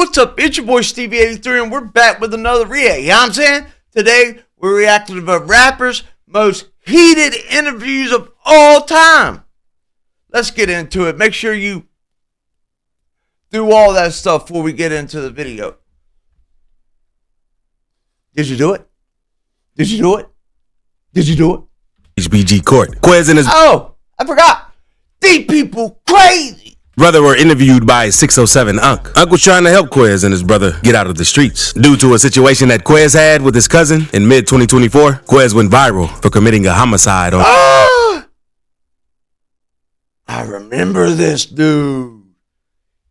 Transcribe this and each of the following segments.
What's up? It's your boy Stevie83 and we're back with another react. You know what I'm saying? Today we're reacting to the rappers' most heated interviews of all time. Let's get into it. Make sure you do all that stuff before we get into the video. Did you do it? Did you do it? Did you do it? HBG Court. Quez and his I forgot. These people crazy. brother were interviewed by 607 Unc. Unc was trying to help Quez and his brother get out of the streets. Due to a situation that Quez had with his cousin in mid-2024, Quez went viral for committing a homicide on I remember this dude.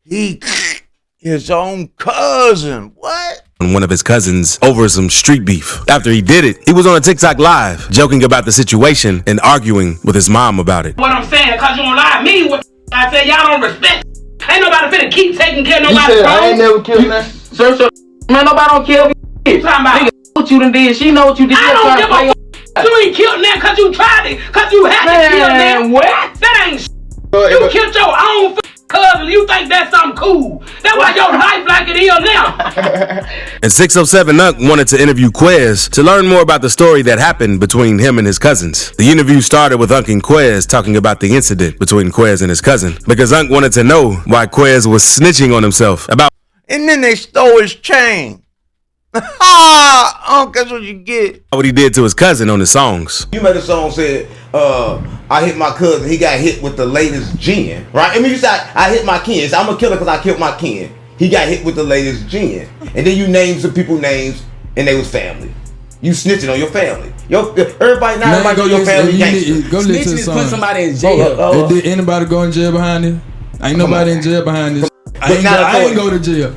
His own cousin. What? one of his cousins over some street beef. After he did it, he was on a TikTok live joking about the situation and arguing with his mom about it. What I'm saying, cause you don't lie to me, what I said, y'all don't respect. Ain't nobody finna keep taking care of nobody's phone. I ain't never killed man. Sir, man, nobody don't kill me. Talking about nigga, what you done did, she know what you did. I don't give a f. You ain't killed them cause you tried it, cause you had to kill them. What? That ain't you killed your own cousin. You think that's something cool. That's why your life like it is now. And 607 Unc wanted to interview Quez to learn more about the story that happened between him and his cousins. The interview started with Unc and Quez talking about the incident between Quez and his cousin, because Unc wanted to know why Quez was snitching on himself about. And then they stole his chain. Ha! Unc, that's what you get. What he did to his cousin on his songs. You made a song said, I hit my cousin, he got hit with the latest gin, right? I mean, you said, I hit my kin, so I'm a killer because I killed my kin. He got hit with the latest gin. And then you named some people names, and they was family. You snitching on your family. Everybody now, everybody go your family gangster. Go listen to Snitching the is song. putting somebody in jail. Did anybody go in jail behind this? Ain't nobody in jail behind this. I ain't go to jail.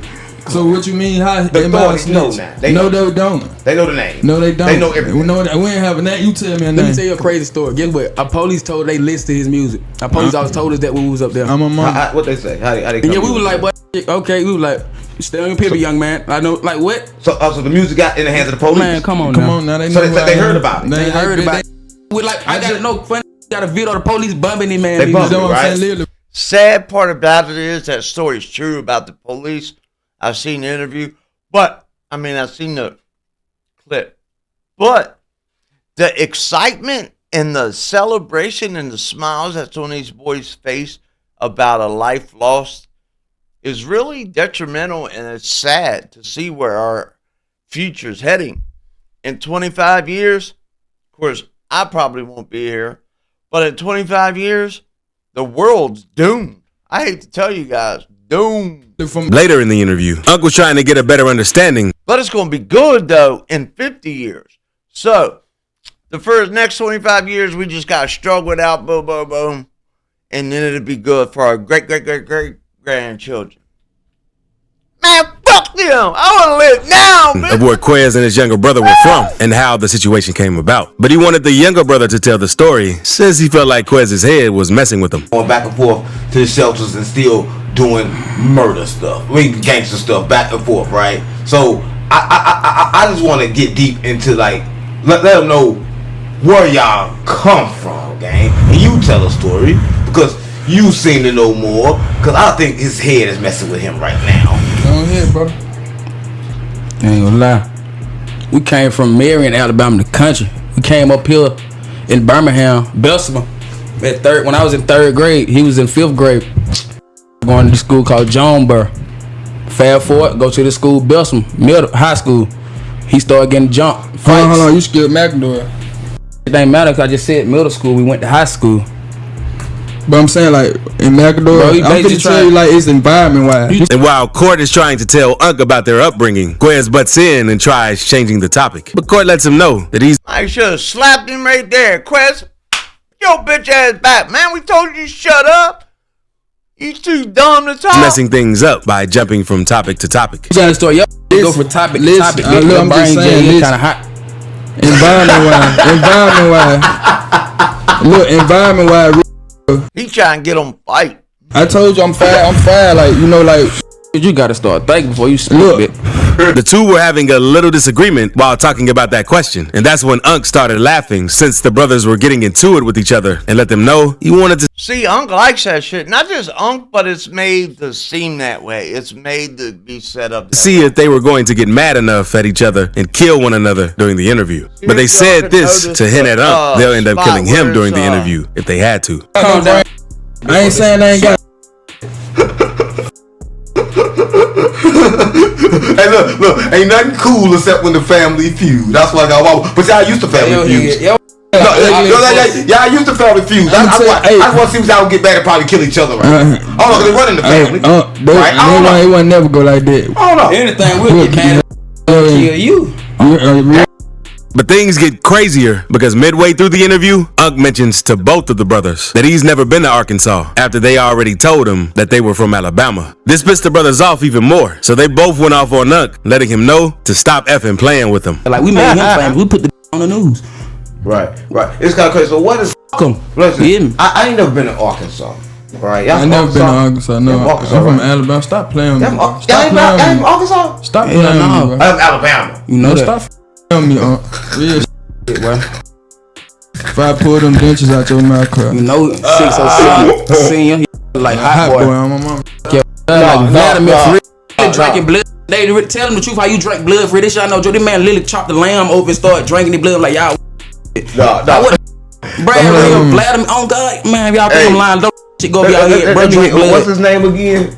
So what you mean? How The authorities know now. They no, know. they don't. They know the name. No, they don't. They know everything. We ain't having that. You tell me a name. Let me tell you a crazy story. Guess what? Our police told they listed his music. Our police always told us that when we was up there. I'm a mom. What they say? How they And come yeah, we to was it? like, but okay, we was like, stay on your pivot, young man. I know, like what? So the music got in the hands of the police. Man, come on, Come now. on now. They So know they heard about it. They heard about it. We like, I got no funny. Got a video of the police bumping him, man. They bumped him, know what I'm right? saying? Literally. Sad part about it is that story's true about the police. I've seen the interview, but I've seen the clip. But the excitement and the celebration and the smiles that's on these boys' face about a life lost is really detrimental, and it's sad to see where our future's heading. In 25 years, of course, I probably won't be here, but in 25 years, the world's doomed. I hate to tell you guys, doomed. Later in the interview, Unc was trying to get a better understanding. But it's going to be good, though, in 50 years. So, the next 25 years, we just got to struggle it out, boom, boom, boom. And then it'll be good for our great-great-great-great-grandchildren. Man, fuck them. I want to live now, man. Of where Quez and his younger brother were from and how the situation came about. But he wanted the younger brother to tell the story, since he felt like Quez's head was messing with him. Going back and forth to the shelters and still doing murder stuff. I mean, gangster stuff, back and forth, right? So I just want to get deep into, like, let them know where y'all come from, gang. And you tell a story because you seem to know more. Because I think his head is messing with him right now. Go ahead, bro. I ain't gonna lie. We came from Marion, Alabama, the country. We came up here in Birmingham, Bessemer. When I was in 3rd grade, he was in 5th grade. Going to the school called Jonesboro. Fast forward, go to the school, Bessemer, high school. He started getting jumped. Hold on, you skipped McIndoe. It ain't matter because I just said middle school, we went to high school. But I'm saying, like, in McIndoe, I'm gonna tell you, like, it's environment-wise. And while Court is trying to tell Unc about their upbringing, Quez butts in and tries changing the topic. But Court lets him know that he's I should have slapped him right there. Quez, your bitch ass back. Man, we told you to shut up. You too dumb to talk. messing things up by jumping from topic to topic. You got a story, go from topic to topic. I'm just saying, kind of hot. Environment-wise, He trying to get on fight. I told you I'm fine, like, you know, like. You gotta start thinking before you speak Look, it. The two were having a little disagreement while talking about that question, and that's when Unc started laughing since the brothers were getting into it with each other and let them know he wanted to See, Unc likes that shit. Not just Unc, but it's made to seem that way. It's made to be set up. see if they were going to get mad enough at each other and kill one another during the interview. But they said this to hint at Unc they'll end up killing him during the interview if they had to. Calm down. I ain't saying they ain't got. Hey, look, ain't nothing cool except when the family feud. That's why I got. But y'all used to family feud. Y'all used to family feud. I just want to see if y'all get back and probably kill each other. Right? I don't know, because they run in the family. Right? I don't know. It won't never go like that. I don't know. Anything we'll get mad at kill you. But things get crazier because midway through the interview, Unc mentions to both of the brothers that he's never been to Arkansas after they already told him that they were from Alabama. This pissed the brothers off even more, so they both went off on Unc, letting him know to stop effing playing with him. Like we made him famous. We put the on the news. Right. It's kind of crazy. So what is? Listen, I ain't never been to Arkansas. Right. I never been to Arkansas. No, I'm from Alabama. Stop playing with me. Y'all ain't from Arkansas? Stop playing with me, bro. I'm Alabama. You know that. Stop playing with me, real shit, bro. If I pull them dentures out your mouth, cuz. You know, 607 senior, he like hot boy. On my mama. Like Vladimir for drinking blood. They tell him the truth how you drink blood for this. Y'all know Joe. This man literally chopped the lamb open and started drinking the blood like y'all. Brad Vladimir, oh God, man, y'all think I'm lying. Don't shit go be out here, bro. Drink blood. What's his name again?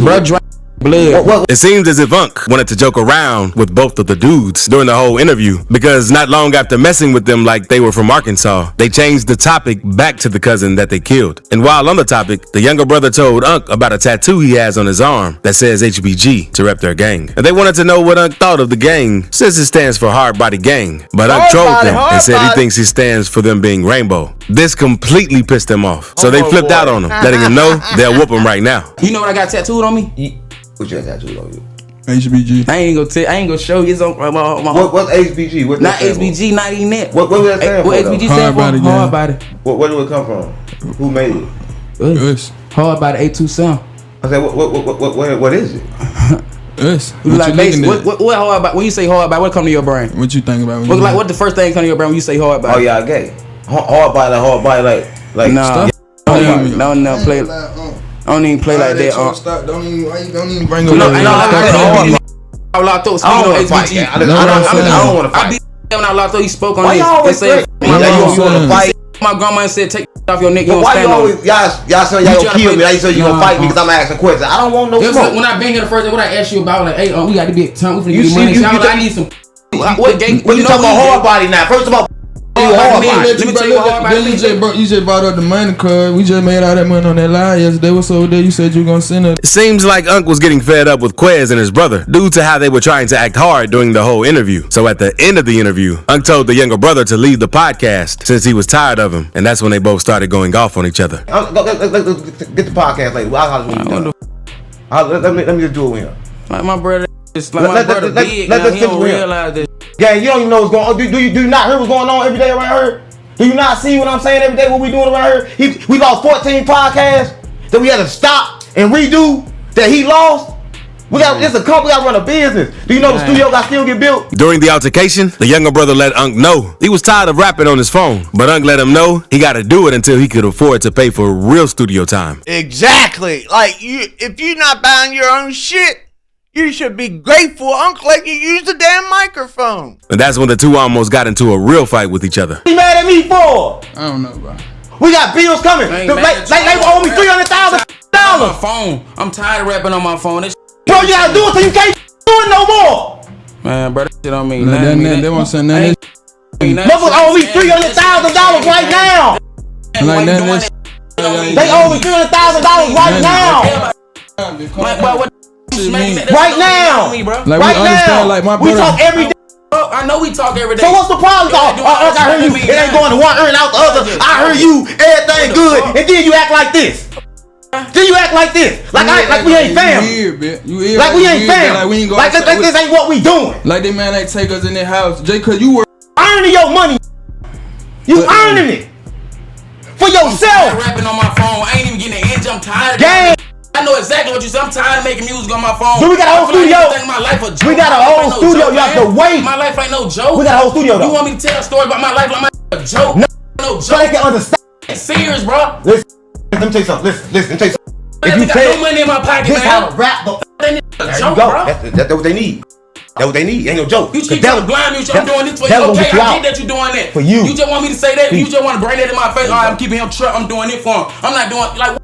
Bro, drink blood. It seems as if Unc wanted to joke around with both of the dudes during the whole interview because not long after messing with them like they were from Arkansas, they changed the topic back to the cousin that they killed. And while on the topic, the younger brother told Unc about a tattoo he has on his arm that says HBG to rep their gang. And they wanted to know what Unc thought of the gang since it stands for Hard Body Gang. But Unc trolled them and said he thinks it stands for them being rainbow. This completely pissed them off. So they flipped out on him, letting him know they'll whoop him right now. You know what I got tattooed on me? What you got tattooed on you? HBG. I ain't gonna show you. It's on my What's HBG? What's not HBG, not even that. What does that stand for? What HBG stand for? Hard Body. Where do it come from? Who made it? Us. Hard Body 827. I said, what is it? Us. What hard body? When you say hard body, what come to your brain? What you think about? What the first thing come to your brain when you say hard body? Oh yeah, gay. Hard body, like nah. No, play. I don't even play like that. Don't even bring up. I locked up. I don't want to fight. When I locked up, he spoke on this. They said, you want to fight? My grandma said, take off your neck. But why you always, y'all say y'all gonna kill me? Now you say you gonna fight me because I'm asking questions. I don't want no smoke. When I been here the first day, what I asked you about, like, hey, we got to be at time. We finna get money. I need some. When you talking about hard body now, first of all, You just brought up the money, cuz we just made all that money on that lie yesterday. What's over there? You said you were gonna send it. It seems like Unc was getting fed up with Quez and his brother due to how they were trying to act hard during the whole interview. So at the end of the interview, Unc told the younger brother to leave the podcast since he was tired of him, and that's when they both started going off on each other. Let's get the podcast later. Let me just do it here. Like my brother, it's like my brother big. He don't realize this. Yeah, you don't even know what's going on. Do you not hear what's going on every day around here? Do you not see what I'm saying every day? What we doing around here? We lost 14 podcasts that we had to stop and redo. That he lost. It's a company. We got to run a business. Do you know the studio got still get built? During the altercation, the younger brother let Unc know he was tired of rapping on his phone, but Unc let him know he got to do it until he could afford to pay for real studio time. Exactly. Like if you're not buying your own shit, you should be grateful Uncle let you use the damn microphone. And that's when the two almost got into a real fight with each other. What you mad at me for? I don't know, bro. We got bills coming. They owe me $300,000. My phone. I'm tired of rapping on my phone. Bro, you gotta do it till you can't do it no more. Man, bro, that shit don't mean nothing. They won't say nothing. Motherfuckers owe me $300,000 right now. They owe me $300,000 right now. Right now. Like we understand, like my brother. We talk every day. I know we talk every day. So what's the problem? I heard you. It ain't going to one ear and out the other. I heard you. Everything good, and then you act like this. Then you act like this, like we ain't family. Like we ain't family. Like this ain't what we doing. Like they man ain't take us in their house, Jay, cause you were earning your money. You earning it for yourself. I'm rapping on my phone. I ain't even getting an inch. I'm tired. Gang. I know exactly what you said. I'm tired of making music on my phone. Dude, we got a whole studio. My life a joke. We got a whole studio. You have to wait. My life ain't no joke. We got a whole studio though. You want me to tell a story about my life like my a joke? No So they joke. can understand. It's serious, bro. Listen, let me tell you something. Listen, let me tell you something. If you got no money in my pocket, this man. how to rap, though. That There a you joke, go. bro. That's what they need. That's what they need. Ain't no joke. You keep trying to blind me. I'm doing this for you. Okay, I get that you're doing that. For you. You just want me to say that. You just want to bring that in my face. All right, I'm keeping him trapped. I'm doing it for him. I'm not doing like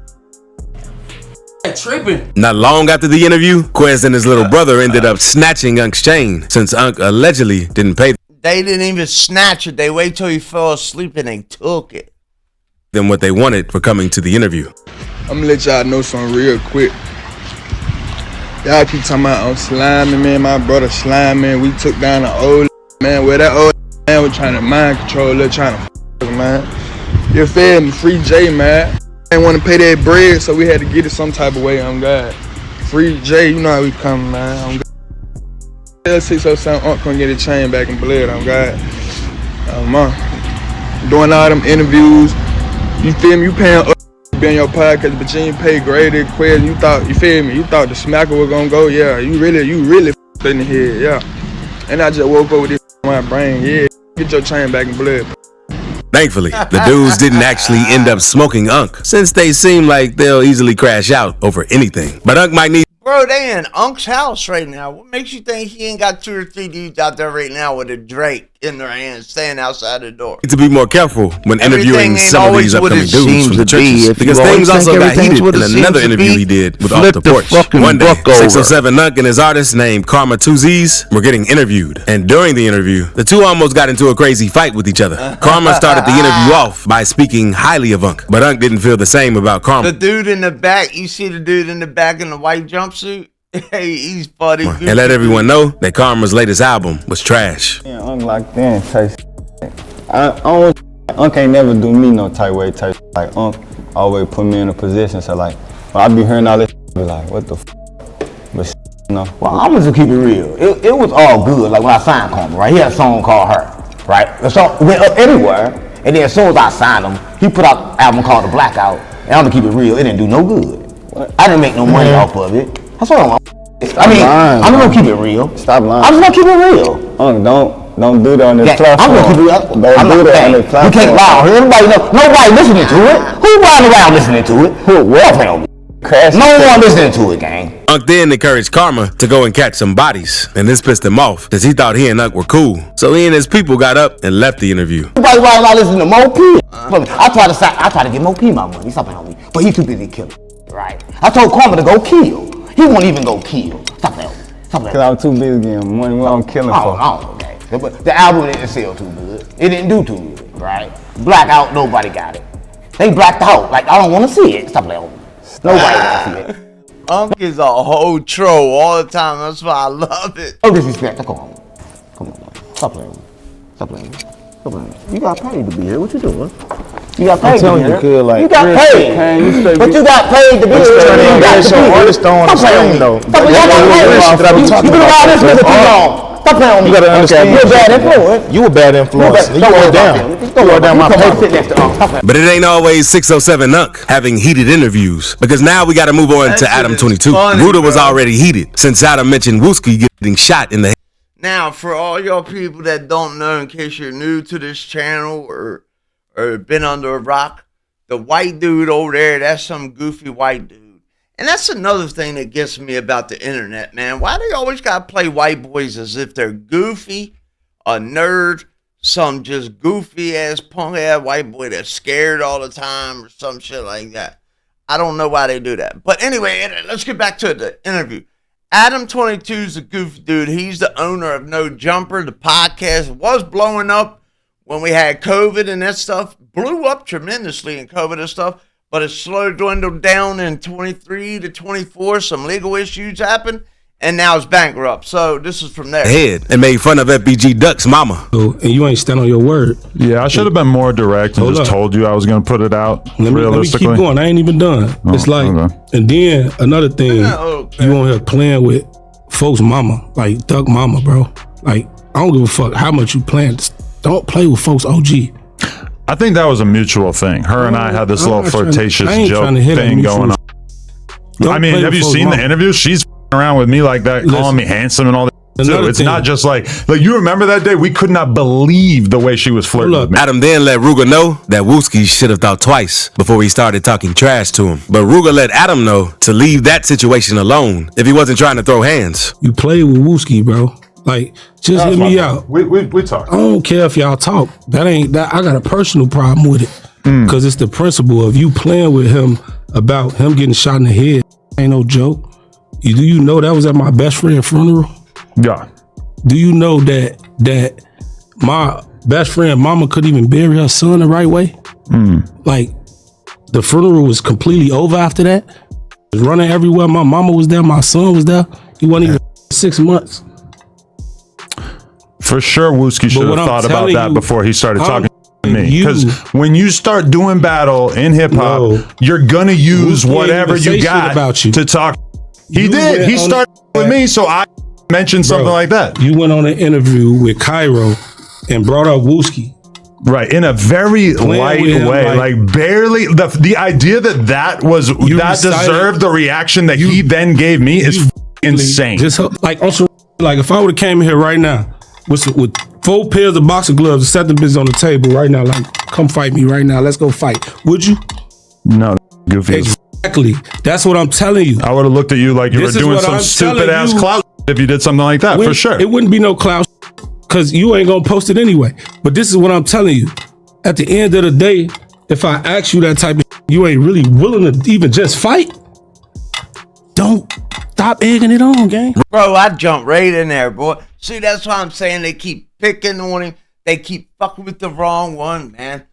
tripping. Not long after the interview, Quez and his little brother ended up snatching Unk's chain since Unk allegedly didn't pay They didn't even snatch it. They wait till he fell asleep and they took it. them what they wanted for coming to the interview. I'm gonna let y'all know something real quick. Y'all keep talking about I'm sliming, man. My brother sliming. We took down the old man. Where that old man was trying to mind control her, trying to man. You feel me? Free J, man. Ain't want to pay that bread, so we had to get it some type of way. On God, Free J, you know how we come, man. On God. Tell 607 Unc gonna get a chain back in blood. On God, doing all them interviews. You feel me? You paying up to be on your podcast, but you ain't pay graded quiz. You thought, you feel me? You thought the smacker was gonna go, yeah. You really f***ed in the head, yeah. And I just woke up with this in my brain, yeah. Get your chain back in blood. Thankfully, the dudes didn't actually end up smoking Unk, since they seem like they'll easily crash out over anything. But Unk might need Bro, they in Unk's house right now. What makes you think he ain't got 2 or 3 dudes out there right now with a Drake in their hands standing outside the door? to be more careful when interviewing Everything ain't some of these always what upcoming it dudes seems from the to be. churches, If because you things always also think got everything's heated what in it another seems to interview be, he did with flip Off the the Porch. fucking One day, book over. 607 Unk and his artist named Karma Tuzies were getting interviewed, and during the interview, the two almost got into a crazy fight with each other. Karma started the interview off by speaking highly of Unk, but Unk didn't feel the same about Karma. The dude in the back, you see the dude in the back in the white jumpsuit? Hey, he's funny. And let everyone know that Karma's latest album was trash. Yeah, Unc locked in, type. Unc ain't never do me no type way, type. Like Unc always put me in a position, so like when I be hearing all this, I be like, what the But you know. Well, I'm gonna just keep it real. It was all good. Like when I signed Karma, right? He had a song called Her, right? The song went up everywhere, and then as soon as I signed him, he put out an album called The Blackout. And I'm gonna keep it real. It didn't do no good. I didn't make no money off of it. That's what I'm. I'm gonna keep it real. Stop lying. I'm just gonna keep it real. Unc, don't do that on this platform. I'm gonna keep it real. Don't do that on this platform. You can't lie on here. Everybody know. Nobody listening to it. Who riding around listening to it? Who? What? No one listening to it, gang. Unk then encouraged Karma to go and catch some bodies, and this pissed him off, because he thought he and Unk were cool. So he and his people got up and left the interview. Everybody riding around listening to Mo P. I tried to get Mo P my money. Stop playing on me. But he too busy killing. Right? I told Karma to go kill. He won't even go kill. Stop playing on me. Stop playing. Cause I'm too busy getting money. What I'm killing for? Okay. But the album didn't sell too good. It didn't do too good, right? Blackout, nobody got it. They blacked out. Like, I don't want to see it. Stop playing on me. Nobody wants to see it. Unk is a whole troll all the time. That's why I love it. No disrespect. Come on, man. Stop playing with me. Stop playing with me. Stop playing with me. You got paid to be here. What you doing? You got paid to be here. Good, like, you got paid. But you got paid to be here. You got to be here. Stop playing with me. Stop playing with me. You been around this nigga too long. Stop playing with me. You gotta understand. You're a bad influence. You a bad influence. You are down. You are down my paper. But it ain't always 607 Unk having heated interviews, because now we gotta move on That to shit Adam is 22. funny, Ruda was bro. already heated, since Adam mentioned Wooski getting shot in the head. Now, for all y'all people that don't know, in case you're new to this channel or been under a rock, the white dude over there, that's some goofy white dude. And that's another thing that gets me about the internet, man. Why they always gotta play white boys as if they're goofy, a nerd, some just goofy ass punk ass white boy that's scared all the time or some shit like that. I don't know why they do that. But anyway, let's get back to the interview. Adam 22 is a goofy dude. He's the owner of No Jumper. The podcast was blowing up when we had COVID, and that stuff blew up tremendously in COVID and stuff, but it slowly dwindled down in 23 to 24. Some legal issues happened, and now it's bankrupt. So this is from there. Head and made fun of FBG Duck's mama. And you ain't stand on your word. Yeah, I should have been more direct and Hold just up. told you I was going to put it out. Let me realistically, keep going. I ain't even done. Oh, It's like, okay. and then another thing, Okay. you on here playing with folks' mama, like Duck mama, bro. Like, I don't give a fuck how much you playing. Don't play with folks' OG. I think that was a mutual thing. Her and I had this little flirtatious I ain't joke trying to hit thing that going on. I mean, have you seen the interview? She's around with me like that, calling me handsome and all that. Too. It's not just like you remember that day? We could not believe the way she was flirting with me. Adam then let Ruger know that Wooski should have thought twice before he started talking trash to him. But Ruger let Adam know to leave that situation alone if he wasn't trying to throw hands. You play with Wooski, bro. Like, just hear me out. We talk. I don't care if y'all talk. That ain't that. I got a personal problem with it because it's the principle of you playing with him about him getting shot in the head. Ain't no joke. Do you know that was at my best friend's funeral? Yeah. Do you know that my best friend mama couldn't even bury her son the right way? Like, the funeral was completely over after that. It was running everywhere. My mama was there. My son was there. He wasn't even 6 months. For sure, Wooski should have thought about that before he started talking to me. Because when you start doing battle in hip hop, you're gonna use whatever you got to talk. He did. He started with me, so I mentioned something like that. You went on an interview with Cairo and brought up Wooski. Right, in a very light way, like barely. The idea that deserved the reaction that he then gave me is insane. Just like also, like if I would have came here right now with 4 pairs of boxing gloves and set them bitches on the table right now, like come fight me right now, let's go fight. Would you? No, goofy. Exactly. That's what I'm telling you. I would have looked at you like you were doing some stupid ass clout if you did something like that, for sure. It wouldn't be no clout because you ain't gonna post it anyway. But this is what I'm telling you. At the end of the day, if I ask you that type of you ain't really willing to even just fight, don't stop egging it on, gang. Bro, I jumped right in there, boy. See, that's why I'm saying they keep picking on him. They keep fucking with the wrong one, man.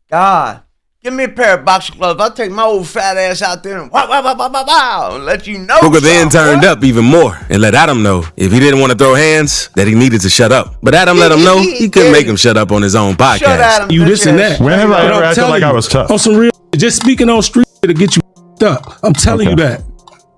God. Give me a pair of boxing gloves. I'll take my old fat ass out there and wow, and let you know. Ruger then turned up even more and let Adam know if he didn't want to throw hands, that he needed to shut up. But Adam let him know he couldn't make him shut up on his own podcast. Shut Adam, you this and that. When have I ever acted like I was tough? On some real, just speaking on street to get you up. I'm telling you that.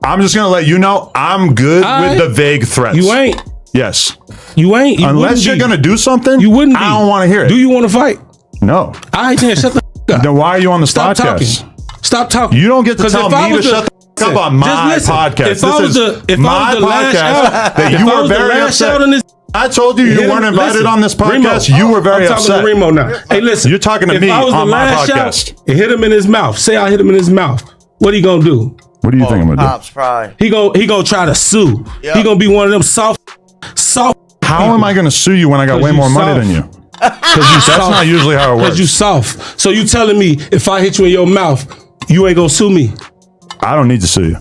I'm just gonna let you know I'm good with the vague threats. You ain't. Yes. You ain't. You Unless you're gonna do something, you wouldn't. I don't want to hear it. Do you want to fight? No. All right, then shut the. Then why are you on the Stop podcast? Talking. Stop talking. You don't get to tell me to shut the fuck up on my podcast. This is my podcast that you were very upset. I told you you weren't invited on this podcast. You were very upset. I'm talking to Remo now. Hey, listen. You're talking to me on my podcast. Hit him in his mouth. Say I hit him in his mouth. What he gonna do? What do you think I'm gonna do? Pops probably. He gonna try to sue. Yep. He gonna be one of them soft. How am I gonna sue you when I got way more money than you? That's not usually how it works. Because you soft. So you telling me if I hit you in your mouth, you ain't gonna sue me? I don't need to sue you.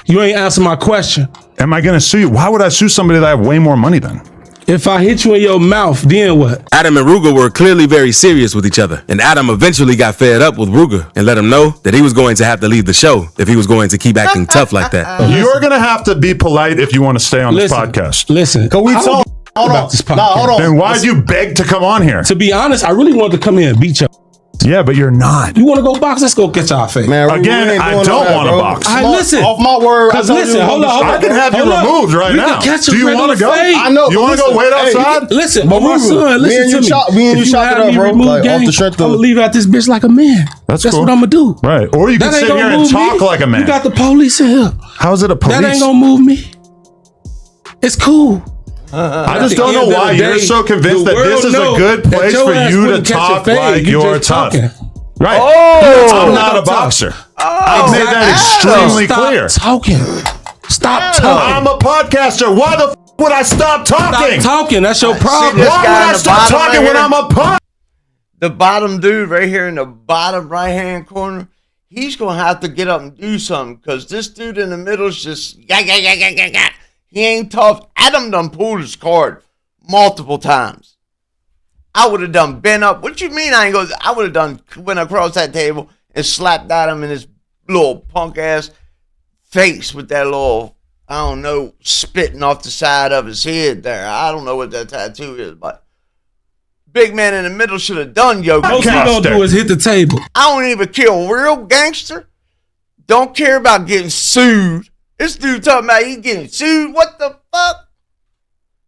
You ain't answer my question. Am I gonna sue you? Why would I sue somebody that I have way more money than? If I hit you in your mouth, then what? Adam and Ruger were clearly very serious with each other, and Adam eventually got fed up with Ruger and let him know that he was going to have to leave the show if he was going to keep acting tough like that. You're gonna have to be polite if you want to stay on this podcast. Listen, can we talk about this podcast? No, hold on. Then why'd you beg to come on here? To be honest, I really wanted to come here and beat you. Yeah, but you're not. You want to go box? Let's go get y'all face. Man, again, I don't want to box. I listen. Off my word. Because listen, hold on. I can have you removed right now. Do you want to go? I know. You want to go wait outside? Listen, but my son, listen to me. Me and you chopped it up, bro. Like, off the strength of. I'm gonna leave out this bitch like a man. That's cool. what I'm gonna do. Right. Or you can sit here and talk like a man. You got the police in here. How's it a police? That ain't gonna move me. It's cool. I just don't know why you're so convinced that this is a good place for you to talk like you're tough. Right. Oh, I'm not a boxer. I've made that extremely clear. Stop talking. I'm a podcaster. Why the would I stop talking? Stop talking. That's your problem. Why would I stop talking when I'm a pod? The bottom dude right here in the bottom right-hand corner, he's going to have to get up and do something because this dude in the middle is just, he ain't tough. Adam done pulled his card multiple times. I would have done bent up. What you mean I ain't going to? I would have done went across that table and slapped at him in his little punk ass face with that little, I don't know, spitting off the side of his head there. I don't know what that tattoo is, but big man in the middle should have done yoga. Most he gonna do is hit the table. I don't even kill real gangster. Don't care about getting sued. This dude talking about he getting sued. What the fuck?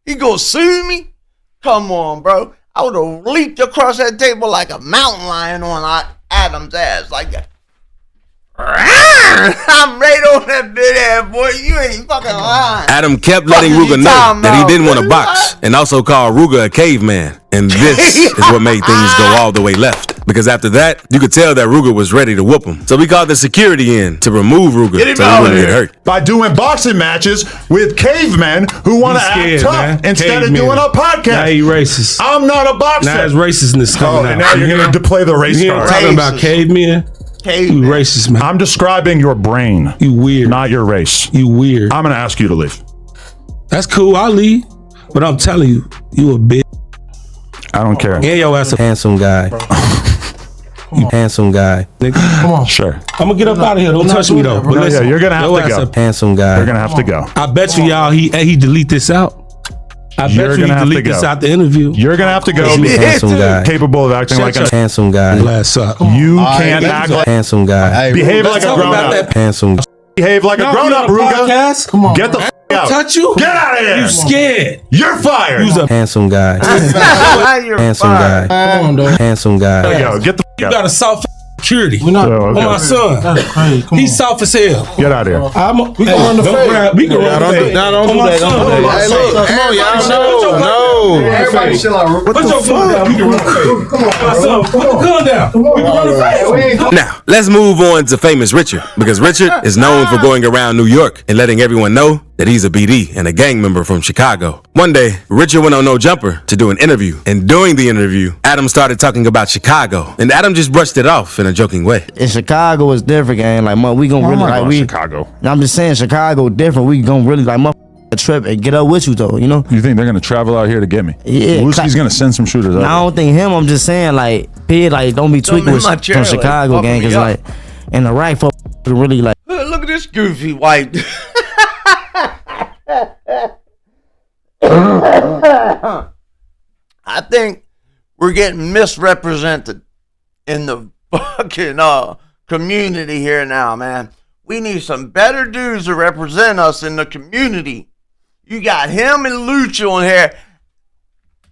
He gonna sue me? Come on, bro. I would have leaped across that table like a mountain lion on Adam's ass like that. I'm right on that big ass boy. You ain't fucking lying. Adam kept letting Ruger know that he didn't want to box, and also called Ruger a caveman. And this is what made things go all the way left. Because after that, you could tell that Ruger was ready to whoop him. So we called the security in to remove Ruger so he wouldn't get hurt. By doing boxing matches with cavemen who want to act tough instead of doing a podcast. Now he racist. I'm not a boxer. Now his racistness coming out. And now you're going to play the race card. Talking about cavemen. You racist, man. I'm describing your brain. You weird. Not your race. You weird. I'm going to ask you to leave. That's cool. I'll leave. But I'm telling you, you a bitch. I don't care. And your ass a handsome guy. You handsome guy. Nigga. Come on. Sure. I'm going to get up out of here. Don't touch me, though. But listen, you're going to have to go. A handsome guy. You're going to have to go. I bet you y'all, he delete this out. I bet you he delete this out the interview. You're going to have to go. Handsome guy. Capable of acting like a handsome guy. Glass up. You can't act like handsome guy. Behave like a grown-up. Handsome. Behave like a grown-up, Ruga. Come on. Get the f*** out. Touch you? Get out of here. You scared. You're fired. You's a handsome guy. Handsome guy. Come on, dog. Handsome guy. There you go. Get the f*** out. You got a soft security. okay. On my son. He's soft as hell. Get out of here. We can run the fade. We can run the fade. Don't do that. Hey, look. Come on, y'all. No. Everybody chill out. Put your gun down. We can run the fade. Come on, my son. Put the gun down. We can run the fade. Now, let's move on to famous Richard, because Richard is known for going around New York and letting everyone know that he's a BD and a gang member from Chicago. One day, Richard went on No Jumper to do an interview, and during the interview, Adam started talking about Chicago, and Adam just brushed it off in a joking way. In Chicago is different, gang. Like, we gonna really like Chicago. I'm just saying, Chicago different. We gonna really like a trip and get up with you though. You know. You think they're gonna travel out here to get me? Yeah. Lucy's gonna send some shooters out. I don't think him. I'm just saying, like, Pid, like, don't be tweaking with from Chicago, like, gang, cause like, in the right folk really like. Look at this goofy white. I think we're getting misrepresented in the fucking community here now, man. We need some better dudes to represent us in the community. You got him and Lucha on here.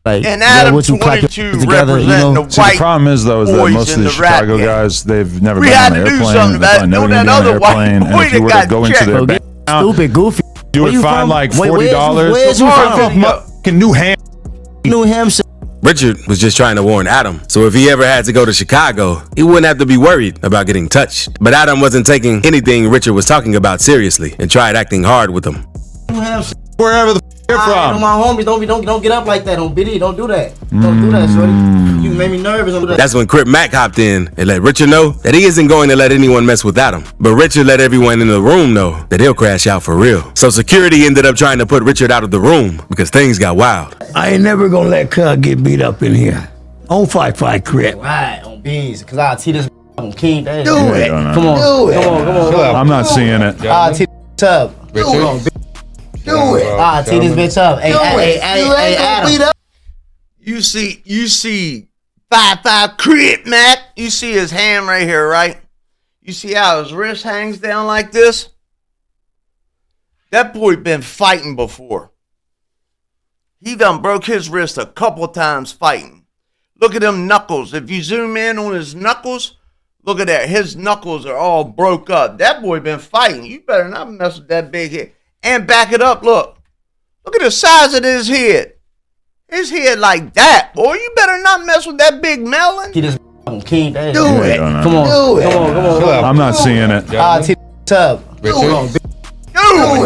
Like, and Adam 22 representing the white. The problem is though, is that most of the Chicago guys, they've never been on an airplane. They've never been on an airplane. And if you were to go into their bank account, stupid, goofy, you would find like $40. Where's you from? New Hampshire. New Hampshire. Richard was just trying to warn Adam, so if he ever had to go to Chicago, he wouldn't have to be worried about getting touched. But Adam wasn't taking anything Richard was talking about seriously and tried acting hard with him. New Hampshire. Wherever the you're from. My homies, don't get up like that on BD. Don't do that. Don't do that, shorty. You made me nervous. Don't do that. That's when Crip Mac hopped in and let Richard know that he isn't going to let anyone mess with Adam. But Richard let everyone in the room know that he'll crash out for real. So security ended up trying to put Richard out of the room because things got wild. I ain't never gonna let Cub get beat up in here. On fight, Crip. Right, on bees. Cause I'll tee this on King Day. Do it. Come on. Come on. I'm not seeing it. I'll tee this up. Do it. I'll tee this bitch up. Hey, Adam. You see 5'5" Crip Mac. You see his hand right here, right? You see how his wrist hangs down like this? That boy been fighting before. He done broke his wrist a couple times fighting. Look at them knuckles. If you zoom in on his knuckles, look at that. His knuckles are all broke up. That boy been fighting. You better not mess with that big head. And back it up, look. Look at the size of his head. His head like that, boy. You better not mess with that big melon. He just on King Day. Do it. Come on. I'm not seeing it. I'll tee this up. Do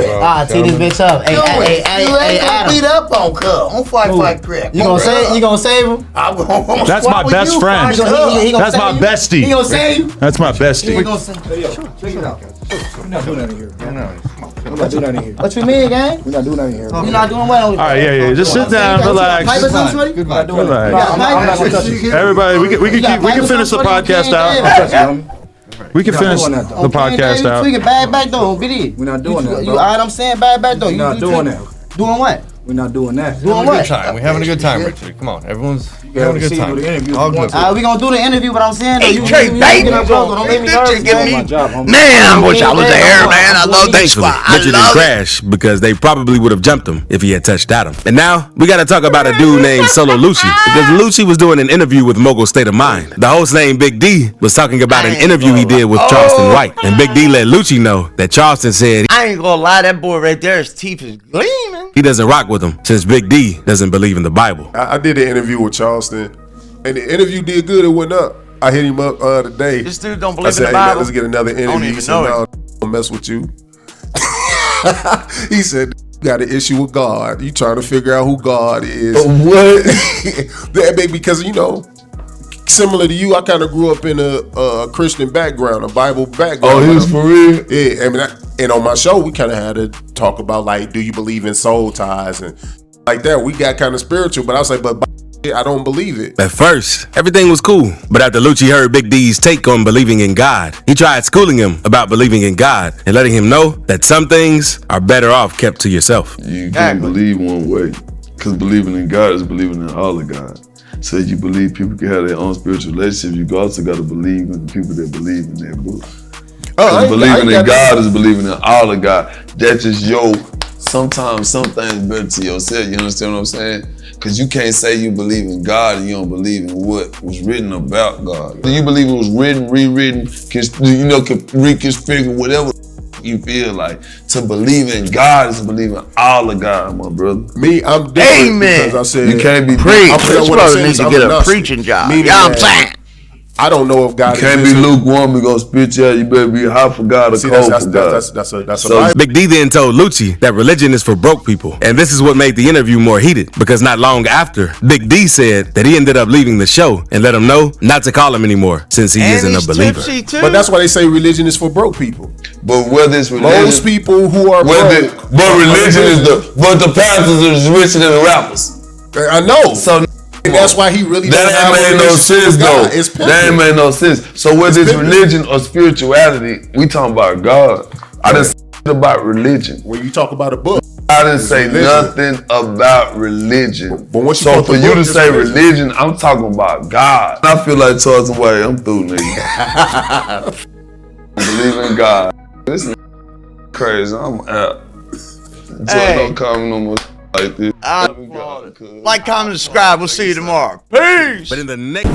it. I'll tee this bitch up. Hey, Adam. Beat up on Cub. On fight, Crip. You gonna save him? That's my best friend. That's my bestie. He gonna save you? That's my bestie. He gonna save you? Check it out. We're not doing nothing here. We're not doing nothing here. What you mean, gang? We're not doing nothing here. You're not doing what? All right, yeah. Just sit down, relax. Goodbye. Relax. Everybody, we can finish the podcast out. We can finish the podcast out. We can bag back though, BD. We're not doing that. You alright? I'm saying bag back though. We're not doing that. Doing what? We're not doing that. Doing what? We're having a good time, Richard. Come on, everyone's. Having a good time. All good. We gonna do the interview, but I'm saying Hey, Trey, baby, don't make me nervous. Man, I wish I was there, man. I love this Thankfully, spot. I Mitchell love didn't it. crash because they probably would have jumped him if he had touched Adam. And now we got to talk about a dude named Solo Lucci, because Lucci was doing an interview with Mogul State of Mind. The host named Big D was talking about an interview he did with Charleston White, and Big D let Lucci know that Charleston said I ain't gonna lie, that boy right there, his teeth is gleaming. he doesn't rock with him since Big D doesn't believe in the Bible. I did an interview with Charleston, and the interview did good. It went up. I hit him up today. This dude don't I believe said, in the hey, man, Bible. let's get another interview. I don't He even said, know no, it. I don't mess with you. He said, you got an issue with God. You trying to figure out who God is. What? Because, you know, similar to you, I kind of grew up in a Christian background, a Bible background. Oh, he was for real? Yeah, I mean, and on my show, we kind of had to talk about, like, do you believe in soul ties and like that. We got kind of spiritual, but I was like, but I don't believe it. At first, everything was cool, but after Lucci heard Big D's take on believing in God, he tried schooling him about believing in God and letting him know that some things are better off kept to yourself. You can't believe one way, because believing in God is believing in all of God. So you believe people can have their own spiritual relationship, you also got to believe in the people that believe in their book. Believing in God is believing in all of God. That's just sometimes some things better to yourself, you understand what I'm saying? Because you can't say you believe in God and you don't believe in what was written about God. Do you believe it was written, rewritten, can reconfigure whatever you feel like? To believe in God is to believe in all of God, my brother. Me, I'm different. Amen. Because I said, you can't be Preach. I'm This brother needs to get a preaching job. You know what I'm saying? I don't know if God you can't be lukewarm, we gonna spit you out. You better be hot for God or cold for God. That's a So Big D then told Lucci that religion is for broke people. And this is what made the interview more heated, because not long after, Big D said that he ended up leaving the show and let him know not to call him anymore since he isn't a believer. But that's why they say religion is for broke people. But whether it's religion, most people who are broke, but religion is but the pastors are richer than the rappers. I know. So and that's why he really that ain't made no sense though. That ain't made no sense. So whether it's religion or spirituality, we talking about God. I didn't say about religion. When you talk about a book, I didn't say nothing about religion. But once you so for you to say religion, I'm talking about God. I feel like Charleston White. I'm through, nigga. Believe in God. This is crazy. I'm out. Hey. Don't call me no more like this. Like, comment, subscribe. We'll see you tomorrow. Peace. But in the next